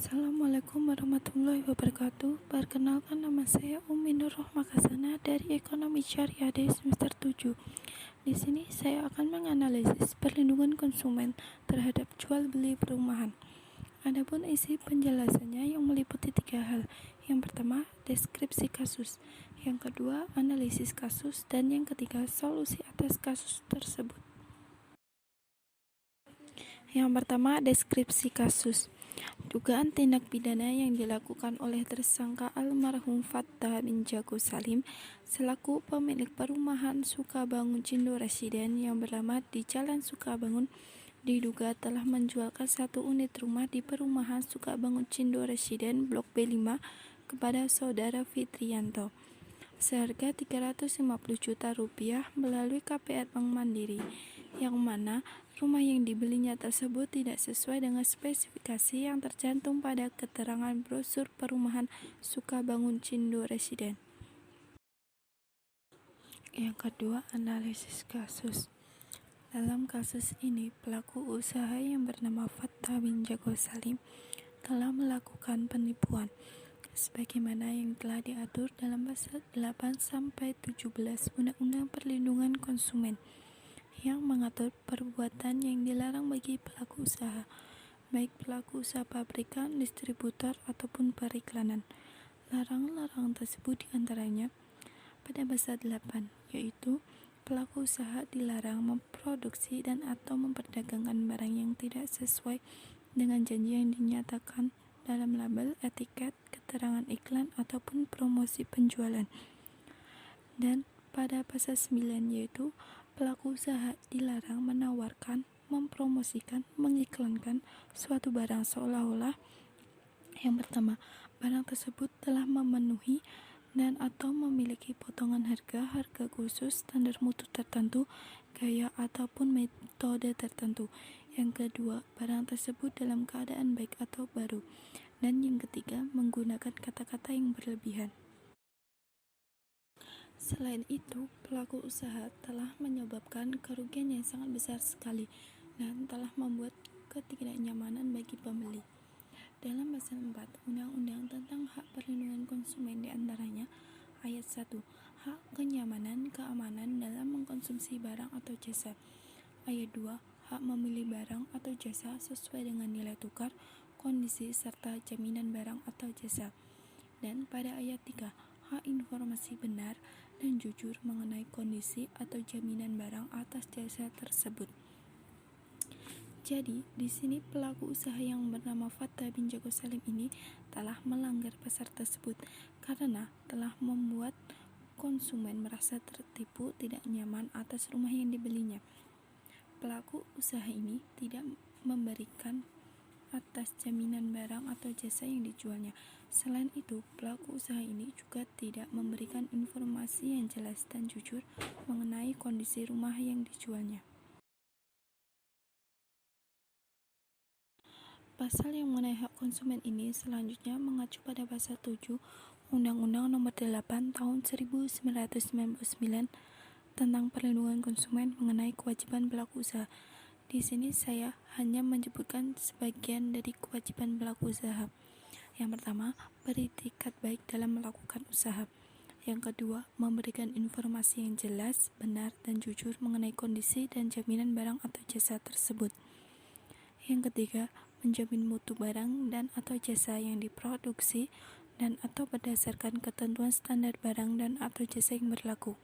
Assalamualaikum warahmatullahi wabarakatuh. Perkenalkan, nama saya Umi Nur Rohmakasana dari Ekonomi Syariah dari semester 7. Di sini saya akan menganalisis perlindungan konsumen terhadap jual beli perumahan. Adapun isi penjelasannya yang meliputi 3 hal. Yang pertama, deskripsi kasus. Yang kedua, analisis kasus, dan yang ketiga, solusi atas kasus tersebut. Yang pertama, deskripsi kasus. Dugaan tindak pidana yang dilakukan oleh tersangka almarhum Fattah bin Jago Salim selaku pemilik perumahan Sukabangun Cindo Residen yang beralamat di Jalan Sukabangun diduga telah menjualkan 1 unit rumah di perumahan Sukabangun Cindo Residen Blok B5 kepada saudara Fitrianto seharga Rp350 juta melalui KPR Bank Mandiri, yang mana rumah yang dibelinya tersebut tidak sesuai dengan spesifikasi yang tercantum pada keterangan brosur perumahan Sukabangun Cindo Residen. Yang kedua, analisis kasus. Dalam kasus ini, pelaku usaha yang bernama Fattah bin Jago Salim telah melakukan penipuan sebagaimana yang telah diatur dalam pasal 8-17 Undang-Undang Perlindungan Konsumen yang mengatur perbuatan yang dilarang bagi pelaku usaha, baik pelaku usaha pabrikan, distributor, ataupun periklanan. Larangan-larangan tersebut diantaranya pada pasal 8, yaitu pelaku usaha dilarang memproduksi dan atau memperdagangkan barang yang tidak sesuai dengan janji yang dinyatakan dalam label, etiket, keterangan iklan, ataupun promosi penjualan. Dan pada pasal 9, yaitu pelaku usaha dilarang menawarkan, mempromosikan, mengiklankan suatu barang seolah-olah yang pertama, barang tersebut telah memenuhi dan atau memiliki potongan harga khusus, standar mutu tertentu, gaya ataupun metode tertentu. Yang kedua, barang tersebut dalam keadaan baik atau baru. Dan yang ketiga, menggunakan kata-kata yang berlebihan. Selain itu, pelaku usaha telah menyebabkan kerugian yang sangat besar sekali dan telah membuat ketidaknyamanan bagi pembeli. Dalam pasal 4 Undang-Undang tentang Hak Perlindungan Konsumen diantaranya ayat 1, hak kenyamanan, keamanan dalam mengkonsumsi barang atau jasa. Ayat 2, hak memilih barang atau jasa sesuai dengan nilai tukar, kondisi, serta jaminan barang atau jasa. Dan pada ayat 3, hak informasi benar dan jujur mengenai kondisi atau jaminan barang atas jasa tersebut. Jadi, di sini pelaku usaha yang bernama Fattah bin Jago Salim ini telah melanggar pasal tersebut karena telah membuat konsumen merasa tertipu, tidak nyaman atas rumah yang dibelinya. Pelaku usaha ini tidak memberikan atas jaminan barang atau jasa yang dijualnya. Selain itu, pelaku usaha ini juga tidak memberikan informasi yang jelas dan jujur mengenai kondisi rumah yang dijualnya. Pasal yang mengenai hak konsumen ini selanjutnya mengacu pada pasal 7 Undang-Undang Nomor 8 Tahun 1999 tentang perlindungan konsumen mengenai kewajiban pelaku usaha. Di sini saya hanya menyebutkan sebagian dari kewajiban pelaku usaha. Yang pertama, beritikat baik dalam melakukan usaha. Yang kedua, memberikan informasi yang jelas, benar, dan jujur mengenai kondisi dan jaminan barang atau jasa tersebut. Yang ketiga, menjamin mutu barang dan atau jasa yang diproduksi dan atau berdasarkan ketentuan standar barang dan atau jasa yang berlaku.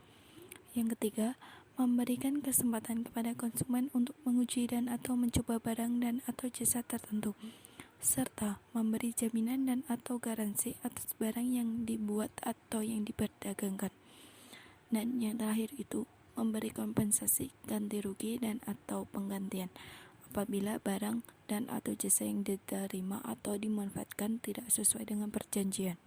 Yang ketiga, memberikan kesempatan kepada konsumen untuk menguji dan atau mencoba barang dan atau jasa tertentu, serta memberi jaminan dan atau garansi atas barang yang dibuat atau yang diperdagangkan. Dan yang terakhir itu, memberi kompensasi, ganti rugi dan atau penggantian apabila barang dan atau jasa yang diterima atau dimanfaatkan tidak sesuai dengan perjanjian.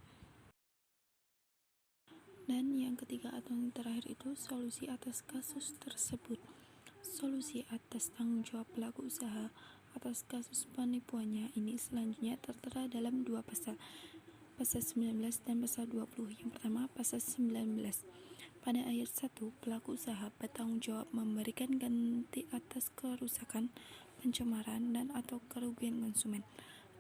Dan yang ketiga atau yang terakhir itu, solusi atas kasus tersebut. Solusi atas tanggung jawab pelaku usaha atas kasus penipuannya ini selanjutnya tertera dalam 2 pasal, pasal 19 dan pasal 20. Yang pertama, pasal 19. Pada ayat 1, pelaku usaha bertanggung jawab memberikan ganti atas kerusakan, pencemaran, dan atau kerugian konsumen.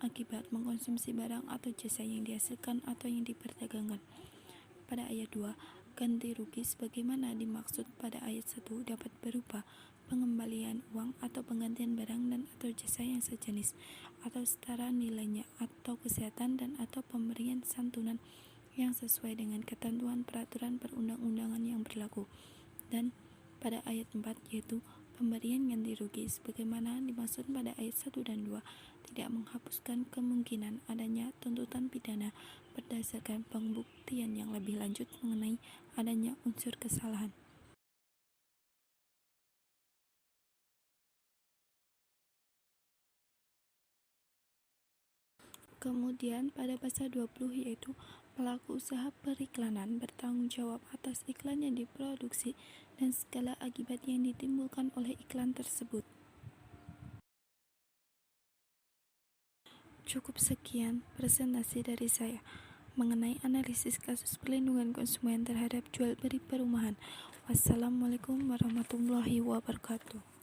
akibat mengkonsumsi barang atau jasa yang dihasilkan atau yang diperdagangkan. Pada ayat 2, ganti rugi sebagaimana dimaksud pada ayat 1 dapat berupa pengembalian uang atau penggantian barang dan atau jasa yang sejenis atau setara nilainya, atau kesehatan dan atau pemberian santunan yang sesuai dengan ketentuan peraturan perundang-undangan yang berlaku. Dan pada ayat 4 yaitu pemberian ganti rugi sebagaimana dimaksud pada ayat 1 dan 2 tidak menghapuskan kemungkinan adanya tuntutan pidana berdasarkan pembuktian yang lebih lanjut mengenai adanya unsur kesalahan. Kemudian pada pasal 20 yaitu pelaku usaha periklanan bertanggung jawab atas iklan yang diproduksi dan segala akibat yang ditimbulkan oleh iklan tersebut. Cukup sekian presentasi dari saya mengenai analisis kasus perlindungan konsumen terhadap jual beli perumahan. Wassalamualaikum warahmatullahi wabarakatuh.